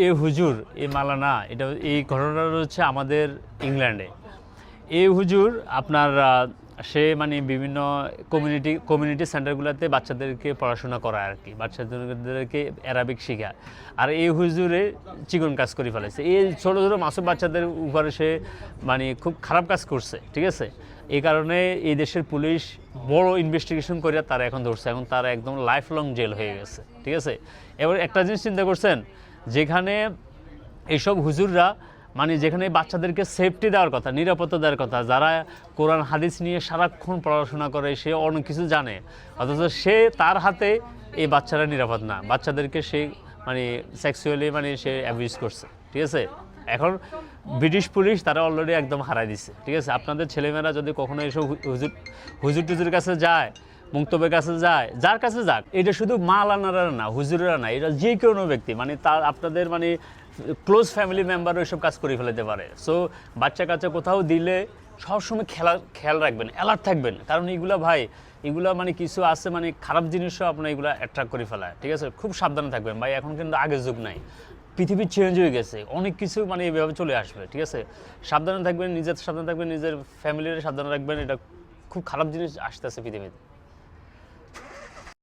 এই হুজুর এই মালানা এটা এই ঘটনাটা হচ্ছে আমাদের ইংল্যান্ডে। এই হুজুর আপনার সে মানে বিভিন্ন কমিউনিটি সেন্টারগুলোতে বাচ্চাদেরকে পড়াশোনা করায় আর কি, বাচ্চাদেরকে অ্যারাবিক শেখায়। আর এই হুজুরে চিকন কাজ করে ফেলেছে, এই ছোটো ছোটো মাসুম বাচ্চাদের উপরে সে মানে খুব খারাপ কাজ করছে, ঠিক আছে। এই কারণে এই দেশের পুলিশ বড় ইনভেস্টিগেশন করে তারা এখন ধরছে, এখন তারা একদম লাইফ লং জেল হয়ে গেছে, ঠিক আছে। এবার একটা জিনিস চিন্তা করছেন, যেখানে এইসব হুজুররা মানে যেখানে বাচ্চাদেরকে সেফটি দেওয়ার কথা, নিরাপত্তা দেওয়ার কথা, যারা কোরআন হাদিস নিয়ে সারাক্ষণ পড়াশোনা করে, সে অনেক কিছু জানে, অথচ সে তার হাতে এই বাচ্চারা নিরাপদ না, বাচ্চাদেরকে সে মানে সেক্সুয়ালি মানে সে অ্যাবিউজ করছে, ঠিক আছে। এখন ব্রিটিশ পুলিশ তারা অলরেডি একদম হারাই দিচ্ছে, ঠিক আছে। আপনাদের ছেলেমেয়েরা যদি কখনো এসব হুজুর টুজুর কাছে যায়, মুক্তবের কাছে যায়, যার কাছে যাক, এটা শুধু মালানারা না, হুজুরেরা না, এটা যে কোনো ব্যক্তি মানে তার আপনাদের মানে ক্লোজ ফ্যামিলি মেম্বারও এসব কাজ করে ফেলতে পারে। সো বাচ্চা কাচ্চা কোথাও দিলে সবসময় খেয়াল রাখবেন, অ্যালার্ট থাকবেন, কারণ এগুলো ভাই এগুলো মানে কিছু আছে মানে খারাপ জিনিসও আপনার এগুলো অ্যাট্রাক্ট করে ফেলায়, ঠিক আছে। খুব সাবধানে থাকবেন ভাই, এখন কিন্তু আগের যুগ নাই, পৃথিবী চেঞ্জ হয়ে গেছে, অনেক কিছু মানে এইভাবে চলে আসবে, ঠিক আছে। সাবধানে থাকবেন, নিজের সাবধানে থাকবেন, নিজের ফ্যামিলির সাবধানে রাখবেন, এটা খুব খারাপ জিনিস আসতেছে পৃথিবীতে।